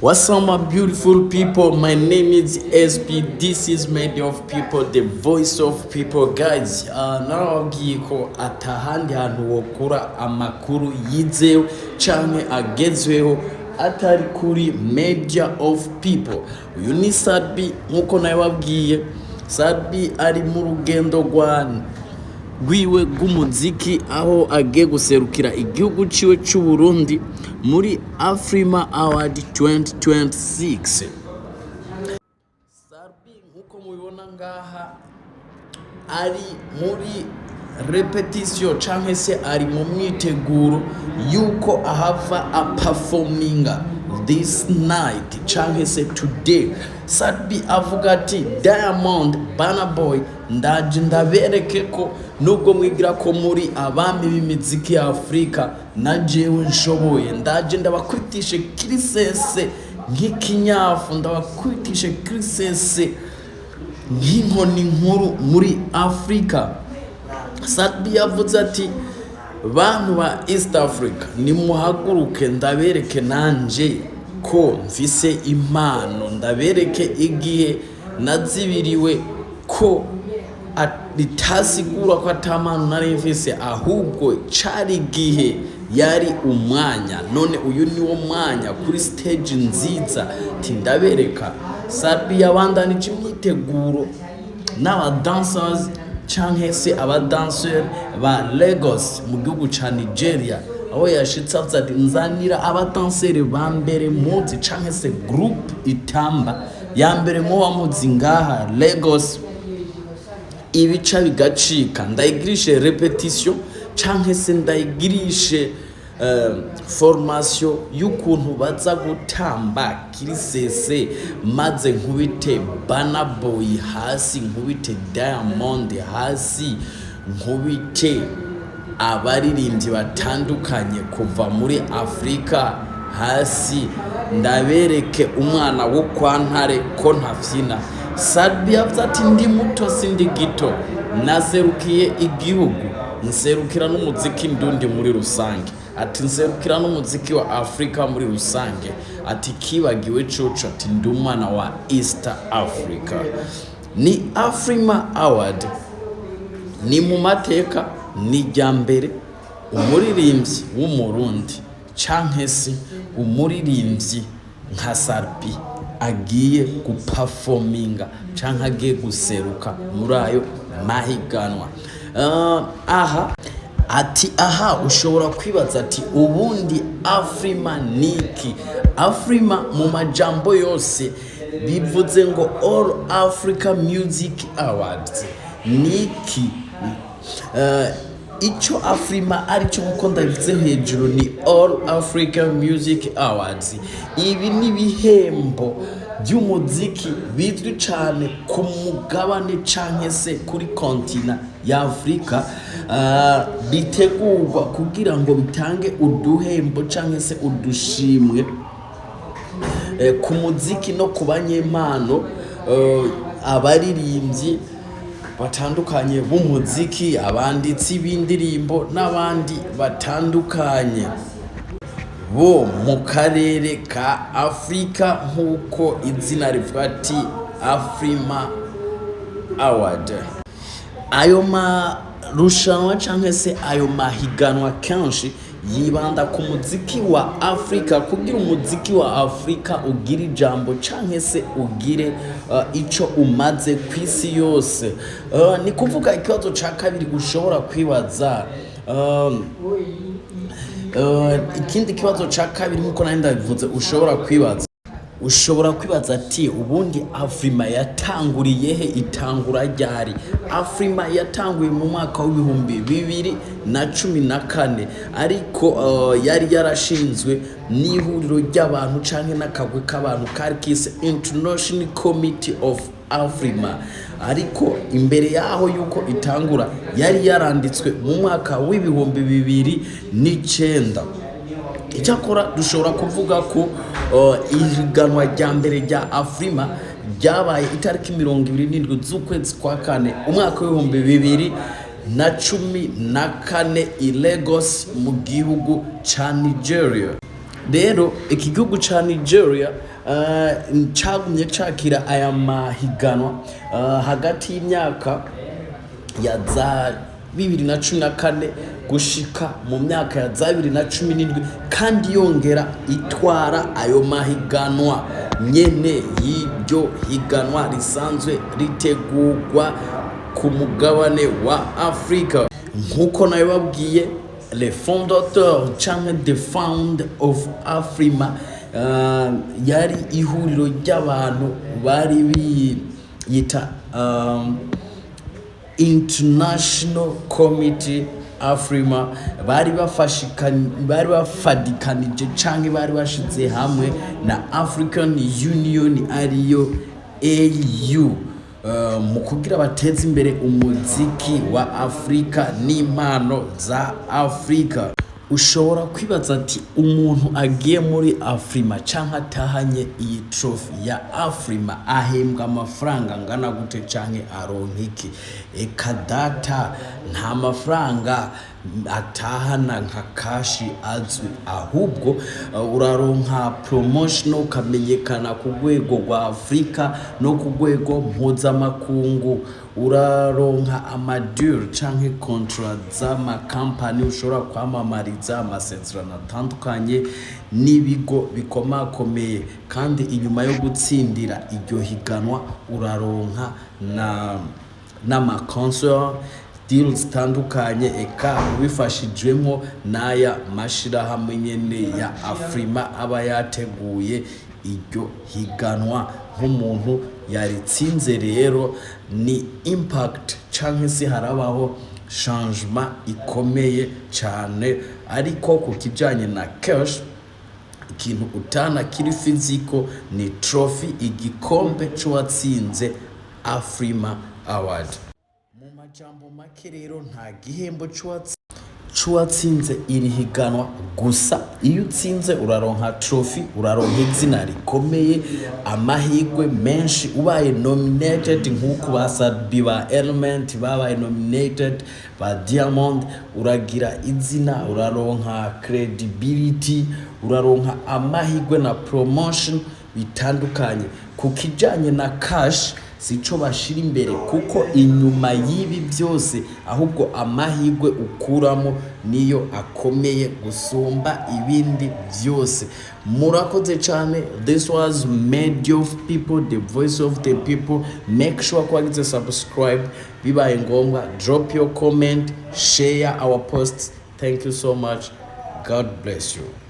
What's up, my beautiful people? My name is SP. This is Media of People, the voice of people, guys. Narababwiye ko atahandi hantu wokura amakuru yizewe canke agezweho atari kuri Media of People. Uyu ni Sadbi, nkuko nababwiye. Sadbi ari mu rugendo rwiwe rw'umuziki aho agiye guserukira igihugu ciwe c'u Burundi muri Afrima Award 2026. Sadbi nkuko mubibona ngaha ari muri repetition canke se ari mu myiteguro yuko ahava a performinga this night canke se today. Sadbi avuga ati Diamond Bana Boy ndaje ndabereke ko nubwo mwigira ko muri abami b'imiziki ya Afrika na jewe nshoboye, ndaje ndabakwitishe kirisese nk'ikinyafu, ndabakwitishe kirisese nk'inkoni nkuru muri Afrika. Sadbi yavuze ati bantu ba East Africa nimuhaguruke ndabereke nanje ko mfise impano, ndabereke igihe nazibiriwe ko bitasigura ko atamano nari mfise, ahubwo cari igihe yari umwanya, none uyu ni wo mwanya kuri stage nziza tindabereka. Sadbi yabandanije imyiteguro n'aba dancers canke se abadanseri ba Lagos mu gihugu ca Nigeria, aho yashitse avuze ati nzanira abadanseri ba mbere muzi canke se group itamba ya mbere mu bamuzi ngaha Lagos, ibica bigacika ndayigirishe repetition canke se ndayigirishe formation y'ukuntu baza gutamba kirisese, maze nkubite Bana Boy hasi, nkubite Diamond hasi, nkubite abaririmbyi batandukanye kuva muri Afrika hasi, ndabereke umwana wo kwa Ntare ko ntafyina. Sadbi yavuze ati ndi muto sindi gito, naserukiye igihugu, nserukira n'umuziki ndundi muri rusange, ati nserukira n'umuziki wa Afrika muri rusange, ati kibagiwe coco ati ndi umwana wa East Africa. Ni Afrima Award, ni mu mateka, ni ryambere umuririmbyi w'umurundi canke se umuririmbyi nka Sadbi agiye guperforminga canke agiye guseruka muri ayo mahiganwa. Aha ushobora kwibaza ati ubundi Afrima niki? Afrima mu majambo yose bivuze ngo All Africa Music Awards. Niki? Ico Afrima arico nkuko ndabivuze hejuru ni All Africa Music Awards. Ibi ni bihembo by'umuziki bizwi cyane ku mugabane canke se kuri kontina ya Afrika, bitegurwa kugira ngo bitange uduhembo canke se udushimwe ku muziki no ku banyempano, abaririmbyi batandukanye b'umuziki, abanditsi b'indirimbo n'abandi batandukanye bo mu karere ka Afrika, nkuko izina rivuga ati Afrima Award. Ayo marushanwa canke se ayo mahiganwa kenshi yibanda ku muziki wa Afrika, kugira umuziki wa Afrika ugira ijambo canke se ugire ico umaze kw'isi yose. Ni kuvuga ikibazo ca kabiri ushobora kwibaza, ikindi kibazo ca kabiri nkuko nari ndabivuze ushobora kwibaza ati ubundi Afrima yatanguriye he, itangura ryari? Afrima yatanguye mu mwaka w'ibihumbi 2014, ariko yari yarashinzwe n'ihuriro ry'abantu canke n'akagwe k'abantu kari kise International Committee of Afrima, ariko imbere yaho yuko itangura yari yaranditswe mu mwaka w'ibihumbi 2009. Icyakora dushobora kuvuga ko ihiganwa rya mbere rya Afrima ryabaye itariki 27 z'ukwezi kwa kane umwaka w'ibihumbi 2014 i Lagos mu gihugu ca Nigeria. rero iki gihugu ca Nigeria cagumye cakira aya mahiganwa hagati y'imyaka ya za 2014 gushika mu myaka ya za 2017 kandi yongera itwara ayo mahiganwa nyene y'iryo higanwa risanzwe ritegurwa ku mugabane wa Afrika. Nkuko nayo babwiye le fondateur canke the founder of Afrima yari ihuriro ry'abantu bari biyita International Committee Afrima, bari bafadikanije canke bari bashize hamwe na African Union ariyo AU mu kugira bateze imbere umuziki wa Afrika n'impano za Afrika. Ushobora kwibaza ati umuntu agiye muri Afrima canke atahanye iyi trophy ya Afrima ahembwa amafaranga ngana gute canke aronka iki? Eka data nta mafaranga atahana nka kashi azwi, ahubwo uraronka promotion ukamenyekana ku rwego rwa Afrika no ku rwego mpuzamakungu. Uraronka amadeal canke contract z'amakampani ushobora kwamamariza amasezerano atandukanye n'ibigo bikomakomeye, kandi inyuma yo gutsindira iryo higanwa uraronka n'amasponsor deals zitandukanye, eka ubifashijwemo n'aya mashirahamwe nyene ya Afrima aba yateguye iryo higanwa. Nk'umuntu yaritsinze rero ni impact canke se harabaho changement ikomeye cyane. Ariko ku kijanye na cash, ikintu utana kiri physical ni trophy, igikombe c'uwatsinze Afrima Award. Mu majambo make rero nta gihembo c'uwatsinze iri higanwa, gusa iyo utsinze uraronka trophy, uraronka izina rikomeye, amahirwe menshi, ubaye nominated nk'uko basabi ba Element babaye nominated, ba Diamond, uragira izina, uraronka credibility, uraronka amahirwe na promotion bitandukanye. Ku kijanye na cash sico bashira imbere, kuko inyuma y'ibi byose ahubwo amahirwe ukuramo niyo akomeye gusumba ibindi byose. Murakoze cyane. This was Media of People, the voice of the people. Make sure to subscribe, bibaye ngombwa drop your comment, share our posts. Thank you so much. God bless you.